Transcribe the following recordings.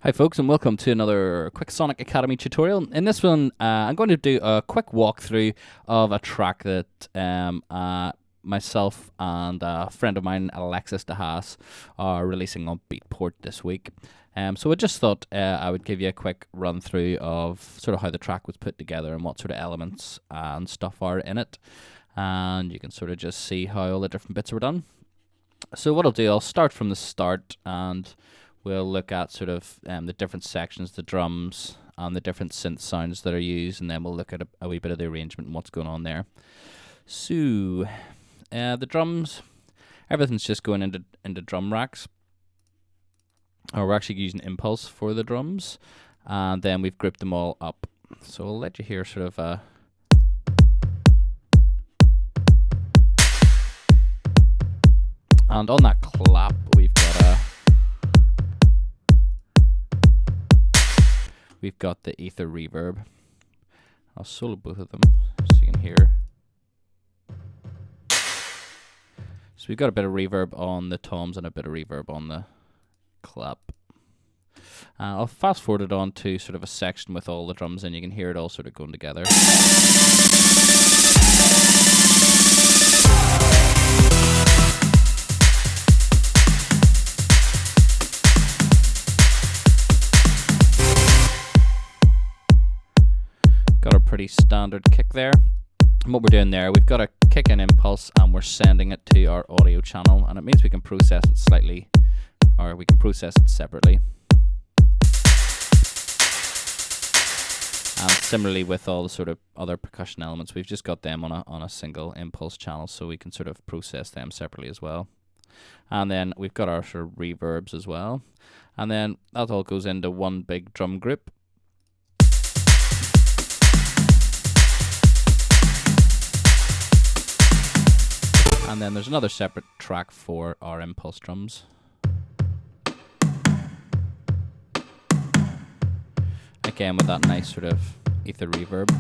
Hi folks, and welcome to another quick Sonic Academy tutorial. In this one, I'm going to do a quick walkthrough of a track that myself and a friend of mine, Alexis Dehasse, are releasing on Beatport this week. So I just thought I would give you a quick run through of sort of how the track was put together and what sort of elements and stuff are in it. And you can sort of just see how all the different bits were done. So what I'll do, I'll start from the start and we'll look at sort of the different sections, the drums, and the different synth sounds that are used, and then we'll look at a wee bit of the arrangement and what's going on there. So, the drums, everything's just going into drum racks. Or we're actually using Impulse for the drums, and then we've grouped them all up. So I'll let you hear sort of and on that clap, we've got the ether reverb. I'll solo both of them so you can hear. So we've got a bit of reverb on the toms and a bit of reverb on the clap. I'll fast forward it on to sort of a section with all the drums in. You can hear it all sort of going together. Got a pretty standard kick there. And what we're doing there, we've got a kick in impulse and we're sending it to our audio channel, and it means we can process it slightly, or we can process it separately. And similarly with all the sort of other percussion elements, we've just got them on a single impulse channel, so we can sort of process them separately as well. And then we've got our sort of reverbs as well. And then that all goes into one big drum group. And then there's another separate track for our impulse drums. Again with that nice sort of ether reverb.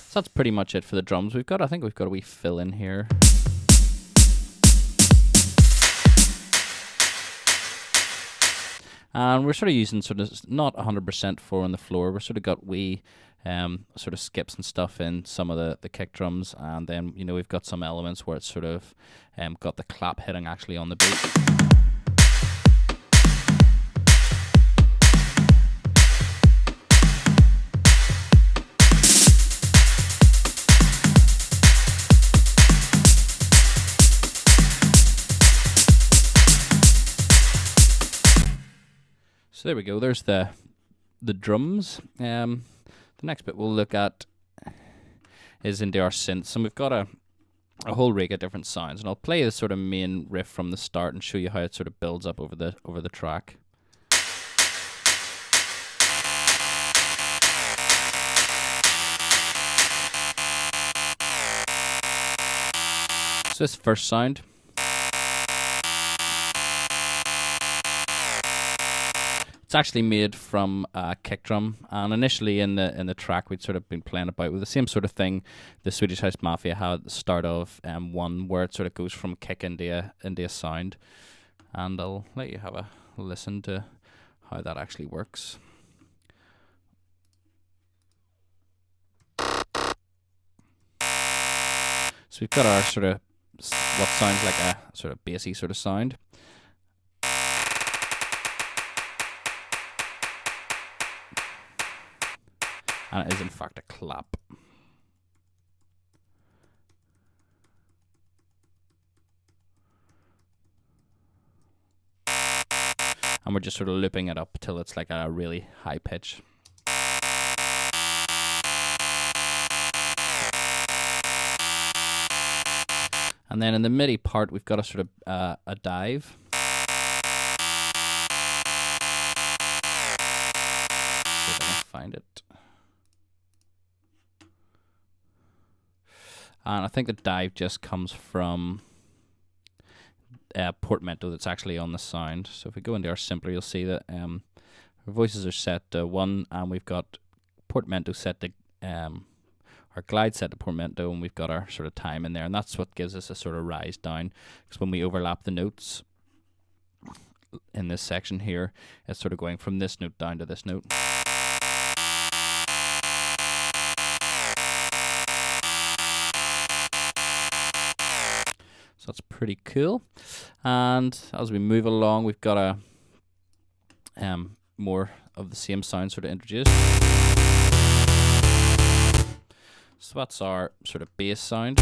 So that's pretty much it for the drums. I think we've got a wee fill in here. And we're sort of using sort of not 100% 4 on the floor. We're sort of got wee sort of skips and stuff in some of the kick drums, and then we've got some elements where it's sort of got the clap hitting actually on the beat. So there we go, there's the drums. The next bit we'll look at is into our synths, and we've got a whole rig of different sounds, and I'll play the sort of main riff from the start and show you how it sort of builds up over the track. So this first sound, it's actually made from a kick drum, and initially in the track we'd sort of been playing about with the same sort of thing the Swedish House Mafia had at the start of one, where it sort of goes from kick into a sound, and I'll let you have a listen to how that actually works. So we've got our sort of what sounds like a sort of bassy sort of sound. And it is in fact a clap. And we're just sort of looping it up till it's like a really high pitch. And then in the MIDI part, we've got a sort of a dive. See if I can find it. And I think the dive just comes from portmanteau that's actually on the sound. So if we go into our simpler, you'll see that Our voices are set to 1, and we've got portamento set to our glide set to portamento, and we've got our sort of time in there, and that's what gives us a sort of rise down. Because when we overlap the notes in this section here, it's sort of going from this note down to this note. So that's pretty cool. And as we move along, we've got a more of the same sound sort of introduced. So that's our sort of bass sound.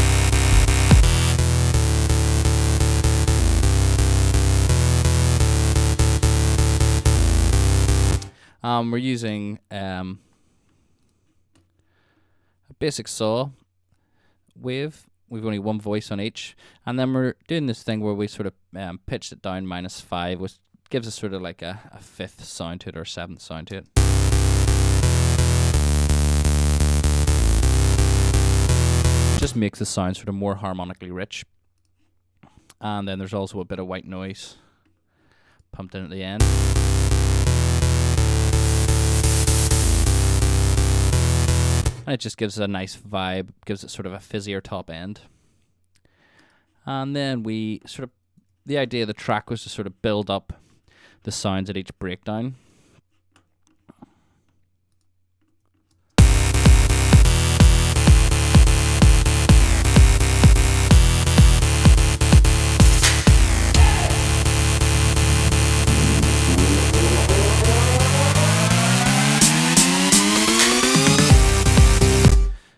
We're using a basic saw wave. We've only one voice on each, and then we're doing this thing where we sort of pitched it down -5, which gives us sort of like a 5th sound to it, or 7th sound to it. Just makes the sound sort of more harmonically rich. And then there's also a bit of white noise pumped in at the end. And it just gives it a nice vibe, gives it sort of a fizzier top end. And then we sort of, the idea of the track was to sort of build up the sounds at each breakdown.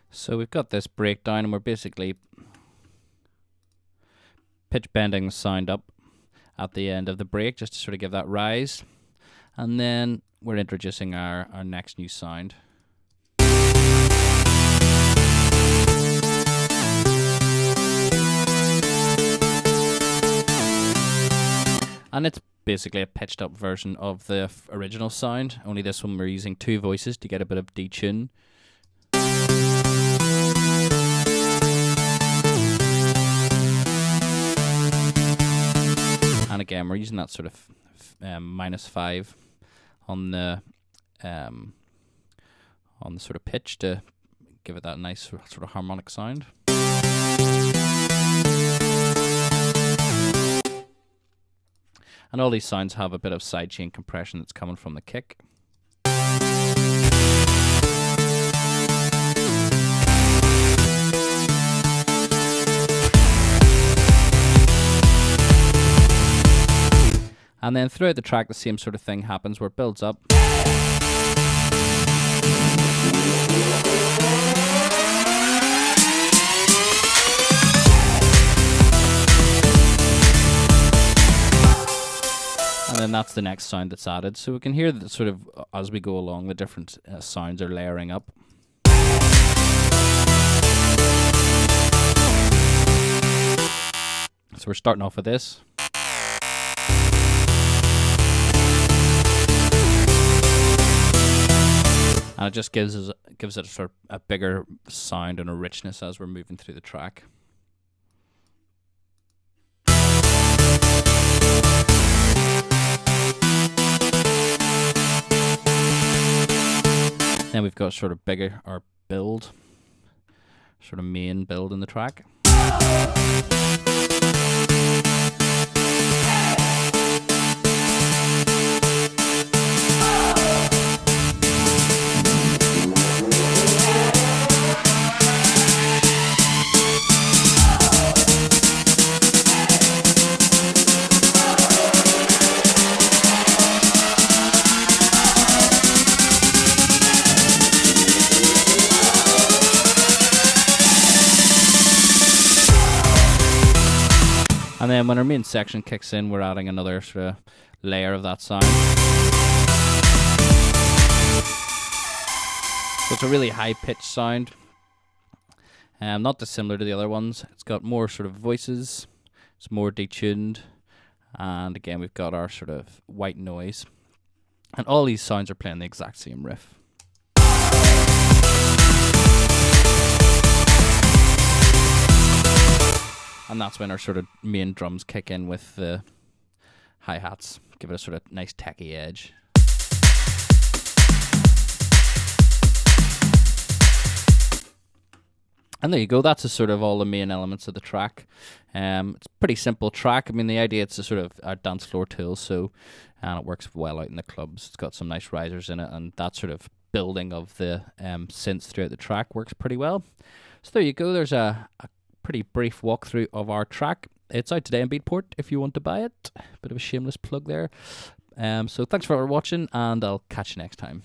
So we've got this breakdown, and we're basically pitch bending the sound up at the end of the break, just to sort of give that rise. And then we're introducing our next new sound. And it's basically a pitched up version of the original sound, only this one we're using 2 voices to get a bit of detune. And again, we're using that sort of -5 on the sort of pitch to give it that nice sort of harmonic sound. And all these sounds have a bit of sidechain compression that's coming from the kick. And then throughout the track, the same sort of thing happens where it builds up. And then that's the next sound that's added. So we can hear that sort of, as we go along, the different sounds are layering up. So we're starting off with this. And it just gives it a sort of a bigger sound and a richness as we're moving through the track. Then we've got sort of bigger, our build, sort of main build in the track. And then when our main section kicks in, we're adding another sort of layer of that sound. So it's a really high-pitched sound, not dissimilar to the other ones. It's got more sort of voices, it's more detuned, and again we've got our sort of white noise. And all these sounds are playing the exact same riff. And that's when our sort of main drums kick in with the hi-hats, give it a sort of nice techie edge. And there you go. That's a sort of all the main elements of the track. It's a pretty simple track. I mean, the idea it's a sort of a dance floor tool, so and it works well out in the clubs. It's got some nice risers in it, and that sort of building of the synths throughout the track works pretty well. So there you go. There's a pretty brief walkthrough of our track. It's out today in Beatport if you want to buy it. Bit of a shameless plug there. So thanks for watching, and I'll catch you next time.